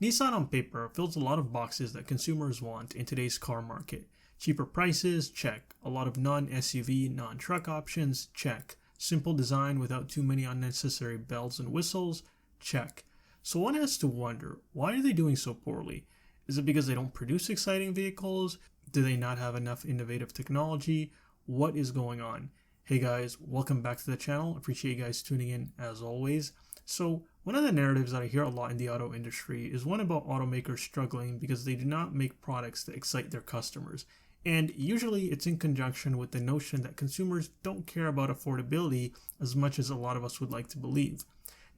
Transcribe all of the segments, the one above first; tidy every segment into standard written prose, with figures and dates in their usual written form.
Nissan on paper fills a lot of boxes that consumers want in today's car market. Cheaper prices, check. A lot of non-SUV, non-truck options, check. Simple design without too many unnecessary bells and whistles, check. So one has to wonder, why are they doing so poorly? Is it because they don't produce exciting vehicles? Do they not have enough innovative technology? What is going on? Hey guys, welcome back to the channel. Appreciate you guys tuning in as always. So one of the narratives that I hear a lot in the auto industry is one about automakers struggling because they do not make products that excite their customers. And usually it's in conjunction with the notion that consumers don't care about affordability as much as a lot of us would like to believe.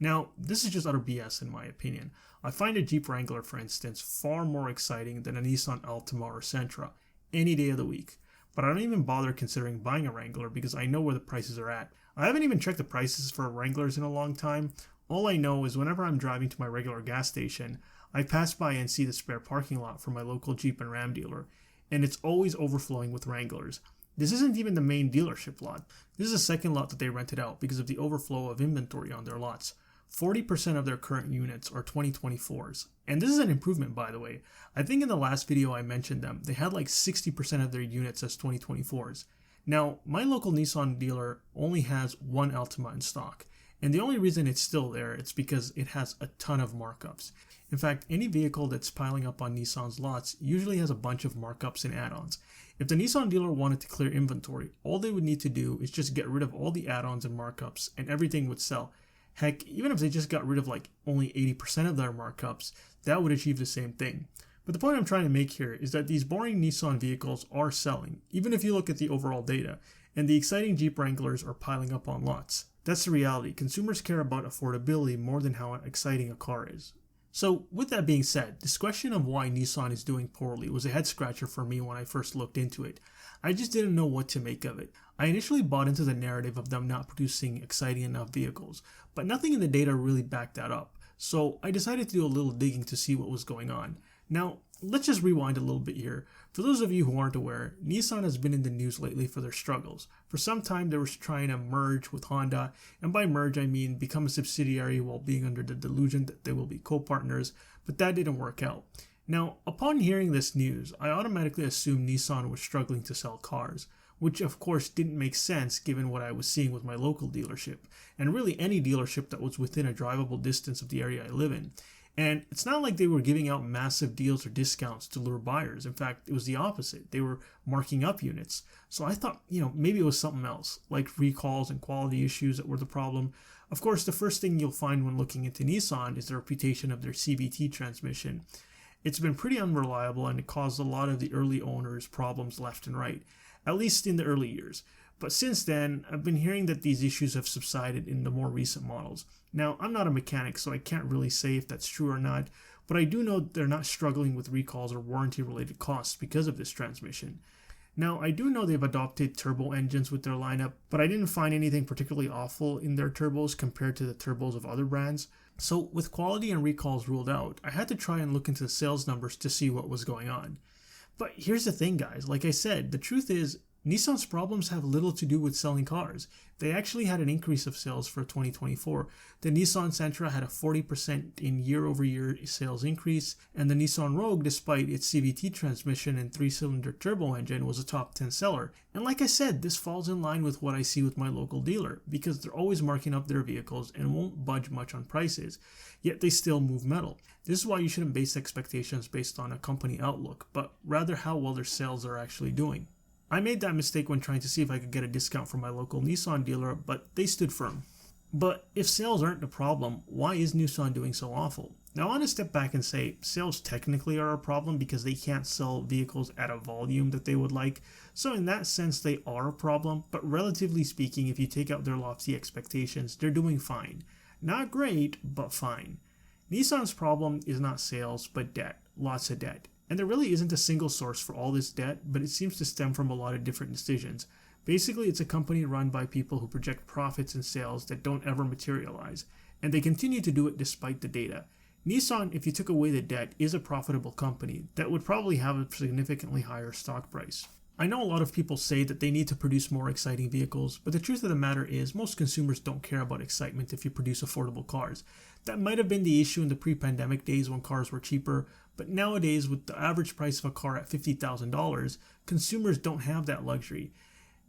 Now, this is just utter BS in my opinion. I find a Jeep Wrangler, for instance, far more exciting than a Nissan Altima or Sentra any day of the week. But I don't even bother considering buying a Wrangler because I know where the prices are at. I haven't even checked the prices for Wranglers in a long time. All I know is whenever I'm driving to my regular gas station, I pass by and see the spare parking lot for my local Jeep and Ram dealer, and it's always overflowing with Wranglers. This isn't even the main dealership lot. This is a second lot that they rented out because of the overflow of inventory on their lots. 40% of their current units are 2024s. And this is an improvement, by the way. I think in the last video I mentioned them, they had like 60% of their units as 2024s. Now, my local Nissan dealer only has one Altima in stock. And the only reason it's still there is because it has a ton of markups. In fact, any vehicle that's piling up on Nissan's lots usually has a bunch of markups and add-ons. If the Nissan dealer wanted to clear inventory, all they would need to do is just get rid of all the add-ons and markups and everything would sell. Heck, even if they just got rid of like only 80% of their markups, that would achieve the same thing. But the point I'm trying to make here is that these boring Nissan vehicles are selling, even if you look at the overall data, and the exciting Jeep Wranglers are piling up on lots. That's the reality. Consumers care about affordability more than how exciting a car is. So with that being said, this question of why Nissan is doing poorly was a head scratcher for me when I first looked into it. I just didn't know what to make of it. I initially bought into the narrative of them not producing exciting enough vehicles, but nothing in the data really backed that up. So I decided to do a little digging to see what was going on. Now, let's just rewind a little bit here. For those of you who aren't aware, Nissan has been in the news lately for their struggles. For some time they were trying to merge with Honda, and by merge I mean become a subsidiary while being under the delusion that they will be co-partners, but that didn't work out. Now, upon hearing this news, I automatically assumed Nissan was struggling to sell cars, which of course didn't make sense given what I was seeing with my local dealership, and really any dealership that was within a drivable distance of the area I live in. And it's not like they were giving out massive deals or discounts to lure buyers. In fact, it was the opposite. They were marking up units. So I thought, maybe it was something else, like recalls and quality issues that were the problem. Of course, the first thing you'll find when looking into Nissan is the reputation of their CVT transmission. It's been pretty unreliable and it caused a lot of the early owners problems left and right, at least in the early years. But since then, I've been hearing that these issues have subsided in the more recent models. Now, I'm not a mechanic, so I can't really say if that's true or not, but I do know they're not struggling with recalls or warranty-related costs because of this transmission. Now, I do know they've adopted turbo engines with their lineup, but I didn't find anything particularly awful in their turbos compared to the turbos of other brands. So, with quality and recalls ruled out, I had to try and look into the sales numbers to see what was going on. But here's the thing, guys. Like I said, the truth is, Nissan's problems have little to do with selling cars. They actually had an increase of sales for 2024. The Nissan Sentra had a 40% in year-over-year sales increase, and the Nissan Rogue, despite its CVT transmission and 3-cylinder turbo engine, was a top 10 seller. And like I said, this falls in line with what I see with my local dealer, because they're always marking up their vehicles and won't budge much on prices, yet they still move metal. This is why you shouldn't base expectations based on a company outlook, but rather how well their sales are actually doing. I made that mistake when trying to see if I could get a discount from my local Nissan dealer, but they stood firm. But if sales aren't the problem, why is Nissan doing so awful? Now I want to step back and say sales technically are a problem because they can't sell vehicles at a volume that they would like, so in that sense they are a problem, but relatively speaking, if you take out their lofty expectations, they're doing fine. Not great, but fine. Nissan's problem is not sales, but debt. Lots of debt. And there really isn't a single source for all this debt, but it seems to stem from a lot of different decisions. Basically, it's a company run by people who project profits and sales that don't ever materialize, and they continue to do it despite the data. Nissan, if you took away the debt, is a profitable company that would probably have a significantly higher stock price. I know a lot of people say that they need to produce more exciting vehicles, but the truth of the matter is most consumers don't care about excitement if you produce affordable cars. That might have been the issue in the pre-pandemic days when cars were cheaper, but nowadays with the average price of a car at $50,000, consumers don't have that luxury.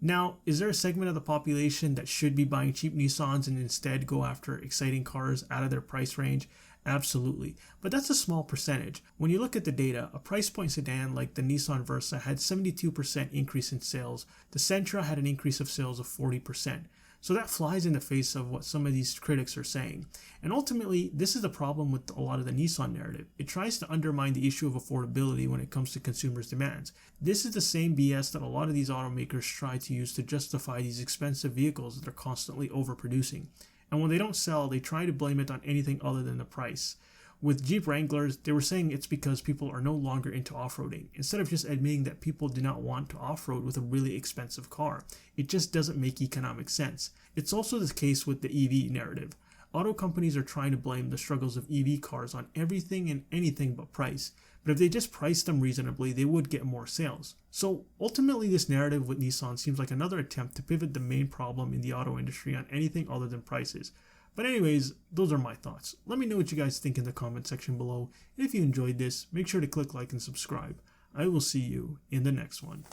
Now, is there a segment of the population that should be buying cheap Nissans and instead go after exciting cars out of their price range? Absolutely. But that's a small percentage. When you look at the data, a price point sedan like the Nissan Versa had 72% increase in sales. The Sentra had an increase of sales of 40%. So that flies in the face of what some of these critics are saying. And ultimately, this is the problem with a lot of the Nissan narrative. It tries to undermine the issue of affordability when it comes to consumers' demands. This is the same BS that a lot of these automakers try to use to justify these expensive vehicles that they're constantly overproducing. And when they don't sell, they try to blame it on anything other than the price. With Jeep Wranglers, they were saying it's because people are no longer into off-roading, instead of just admitting that people do not want to off-road with a really expensive car. It just doesn't make economic sense. It's also the case with the EV narrative. Auto companies are trying to blame the struggles of EV cars on everything and anything but price, but if they just priced them reasonably, they would get more sales. So ultimately, this narrative with Nissan seems like another attempt to pivot the main problem in the auto industry on anything other than prices. But anyways, those are my thoughts. Let me know what you guys think in the comment section below. And if you enjoyed this, make sure to click like and subscribe. I will see you in the next one.